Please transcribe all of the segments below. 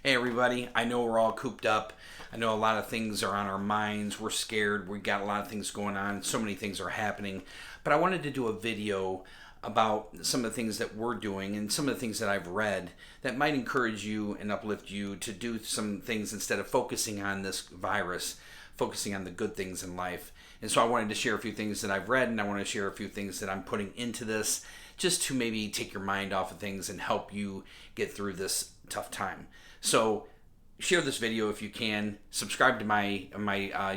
Hey everybody, I know we're all cooped up. I know a lot of things are on our minds. We're scared. We've got a lot of things going on. So many things are happening. But I wanted to do a video about some of the things that we're doing and some of the things that I've read that might encourage you and uplift you to do some things instead of focusing on this virus, focusing on the good things in life. And so I wanted to share a few things that I've read, and I want to share a few things that I'm putting into this just to maybe take your mind off of things and help you get through this tough time. So share this video if you can. Subscribe to my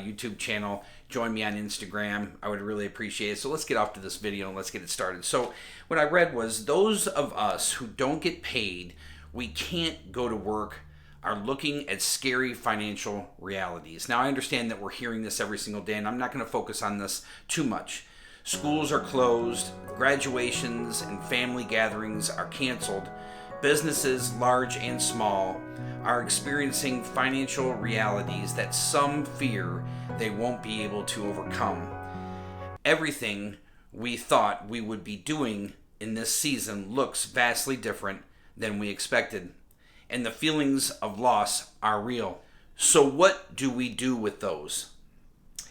YouTube channel. Join me on Instagram. I would really appreciate it. So let's get off to this video and let's get it started. So what I read was those of us who don't get paid, we can't go to work, are looking at scary financial realities. Now I understand that we're hearing this every single day, and I'm not going to focus on this too much. Schools are closed, graduations and family gatherings are canceled. Businesses, large and small, are experiencing financial realities that some fear they won't be able to overcome. Everything we thought we would be doing in this season looks vastly different than we expected, and the feelings of loss are real. So what do we do with those?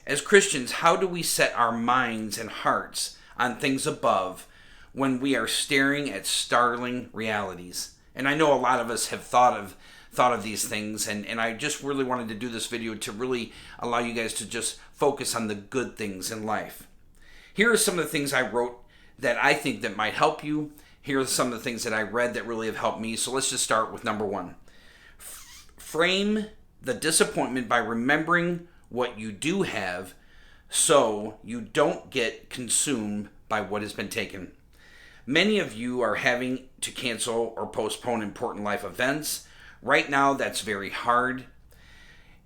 As Christians, how do we set our minds and hearts on things above when we are staring at startling realities? And I know a lot of us have thought of these things, and I just really wanted to do this video to really allow you guys to just focus on the good things in life. Here are some of the things I wrote that I think that might help you. Here are some of the things that I read that really have helped me. So let's just start with number one. Frame the disappointment by remembering what you do have so you don't get consumed by what has been taken. Many of you are having to cancel or postpone important life events. Right now, that's very hard.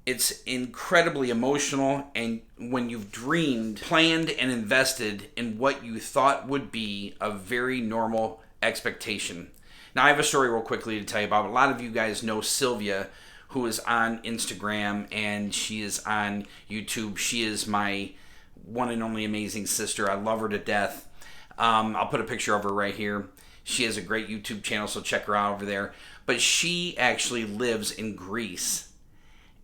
It's incredibly emotional, and when you've dreamed, planned, and invested in what you thought would be a very normal expectation. Now, I have a story real quickly to tell you about. A lot of you guys know Sylvia, who is on Instagram, and she is on YouTube. She is my one and only amazing sister. I love her to death. I'll put a picture of her right here. She has a great YouTube channel, so check her out over there. But she actually lives in Greece,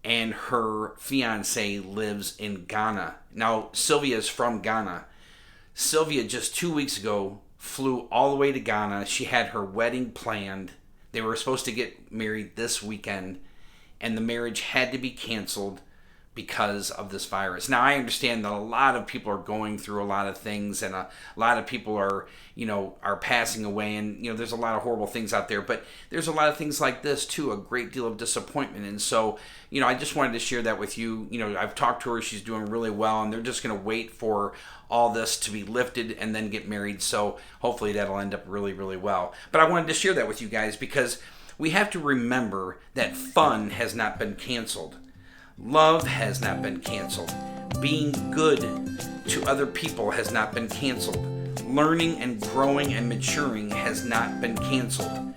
and her fiance lives in Ghana. Now, Sylvia is from Ghana. Sylvia just 2 weeks ago flew all the way to Ghana. She had her wedding planned. They were supposed to get married this weekend, and the marriage had to be canceled because of this virus. Now, I understand that a lot of people are going through a lot of things, and a lot of people are passing away, and there's a lot of horrible things out there, but there's a lot of things like this too, a great deal of disappointment. And so, I just wanted to share that with you. I've talked to her, she's doing really well, and they're just going to wait for all this to be lifted and then get married. So hopefully that'll end up really, really well. But I wanted to share that with you guys because we have to remember that fun has not been canceled. Love has not been canceled. Being good to other people has not been canceled. Learning and growing and maturing has not been canceled.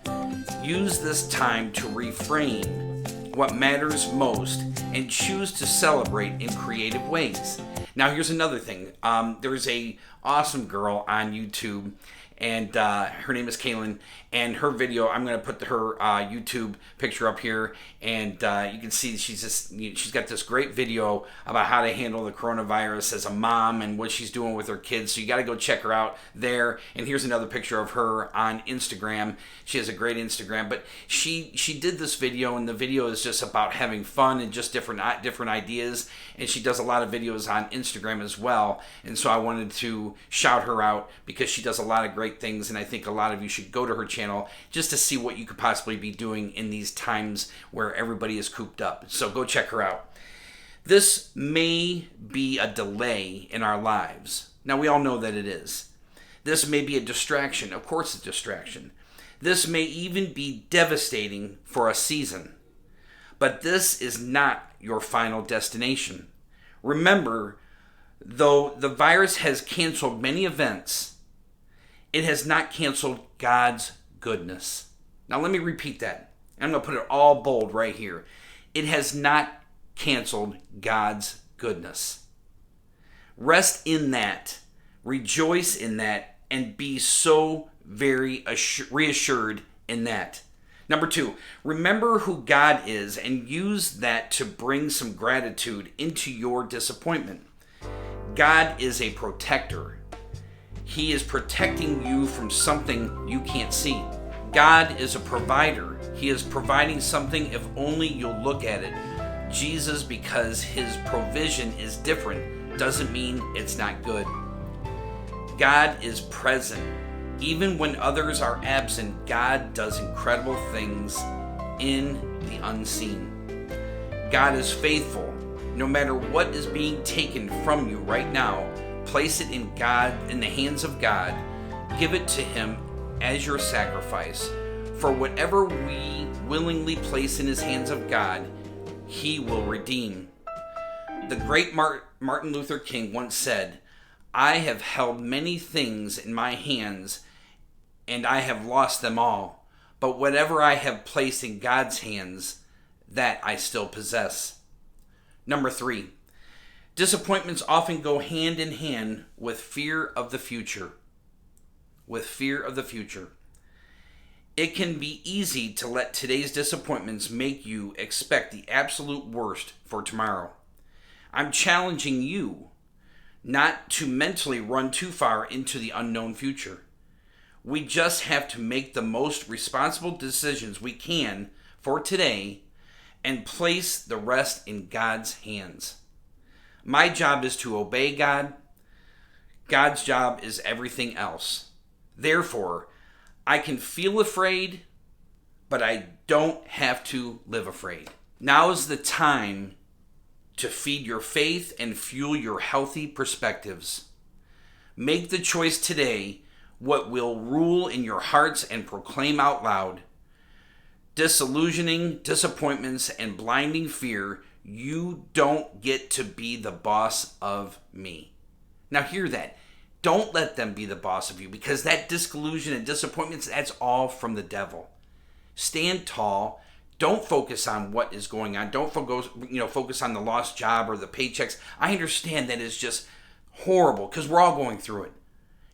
Use this time to reframe what matters most and choose to celebrate in creative ways. Now, here's another thing. There's a awesome girl on YouTube, and her name is Kaylin, and her video, I'm going to put her YouTube picture up here, and you can see she's got this great video about how to handle the coronavirus as a mom and what she's doing with her kids, so you got to go check her out there. And here's another picture of her on Instagram. She has a great Instagram, but she did this video, and the video is just about having fun and just different ideas, and she does a lot of videos on Instagram as well, and so I wanted to shout her out because she does a lot of great things, and I think a lot of you should go to her channel just to see what you could possibly be doing in these times where everybody is cooped up. So go check her out. This may be a delay in our lives. Now, we all know that it is. This may be a distraction. Of course, it's a distraction. This may even be devastating for a season. But this is not your final destination. Remember, though the virus has canceled many events, it has not canceled God's goodness. Now let me repeat that. I'm going to put it all bold right here. It has not canceled God's goodness. Rest in that. Rejoice in that. And be so very reassured in that. Number 2, remember who God is and use that to bring some gratitude into your disappointment. God is a protector. He is protecting you from something you can't see. God is a provider. He is providing something if only you'll look at it. Jesus, because his provision is different, doesn't mean it's not good. God is present. Even when others are absent, God does incredible things in the unseen. God is faithful. No matter what is being taken from you right now, place it in the hands of God. Give it to him as your sacrifice. For whatever we willingly place in his hands of God, he will redeem. The great Martin Luther King once said, "I have held many things in my hands, and I have lost them all. But whatever I have placed in God's hands, that I still possess." Number 3, disappointments often go hand in hand with fear of the future. With fear of the future. It can be easy to let today's disappointments make you expect the absolute worst for tomorrow. I'm challenging you not to mentally run too far into the unknown future. We just have to make the most responsible decisions we can for today and place the rest in God's hands. My job is to obey God. God's job is everything else. Therefore, I can feel afraid, but I don't have to live afraid. Now is the time to feed your faith and fuel your healthy perspectives. Make the choice today what will rule in your hearts and proclaim out loud. Disillusioning, disappointments, and blinding fear, you don't get to be the boss of me. Now hear that. Don't let them be the boss of you, because that disillusion and disappointments, that's all from the devil. Stand tall. Don't focus on what is going on. Don't focus on the lost job or the paychecks. I understand that is just horrible because we're all going through it.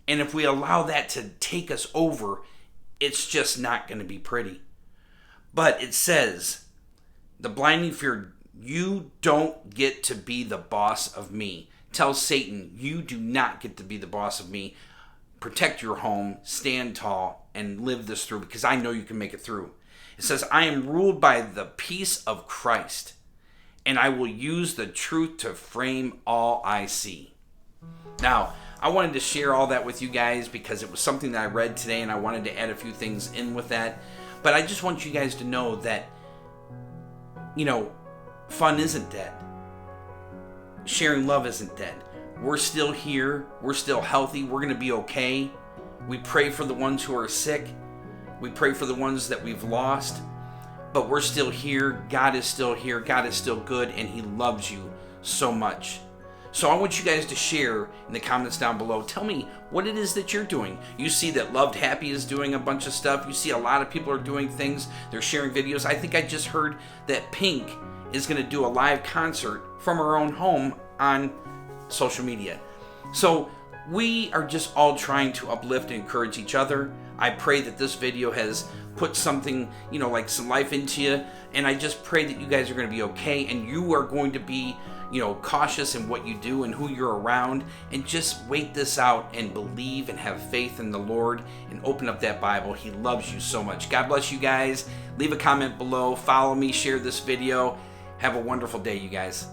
And if we allow that to take us over, it's just not going to be pretty. But it says, the blinding fear, you don't get to be the boss of me. Tell Satan, you do not get to be the boss of me. Protect your home, stand tall, and live this through, because I know you can make it through. It says, I am ruled by the peace of Christ, and I will use the truth to frame all I see. Now, I wanted to share all that with you guys because it was something that I read today, and I wanted to add a few things in with that. But I just want you guys to know that, fun isn't dead. Sharing love isn't dead. We're still here. We're still healthy. We're going to be okay. We pray for the ones who are sick. We pray for the ones that we've lost. But we're still here. God is still here. God is still good, and he loves you so much. So I want you guys to share in the comments down below. Tell me what it is that you're doing. You see that Loved Happy is doing a bunch of stuff. You see a lot of people are doing things. They're sharing videos. I think I just heard that Pink is going to do a live concert from her own home on social media. So we are just all trying to uplift and encourage each other. I pray that this video has put something, like some life into you. And I just pray that you guys are going to be okay, and you are going to be cautious in what you do and who you're around, and just wait this out and believe and have faith in the Lord and open up that Bible. He loves you so much. God bless you guys. Leave a comment below. Follow me. Share this video. Have a wonderful day, you guys.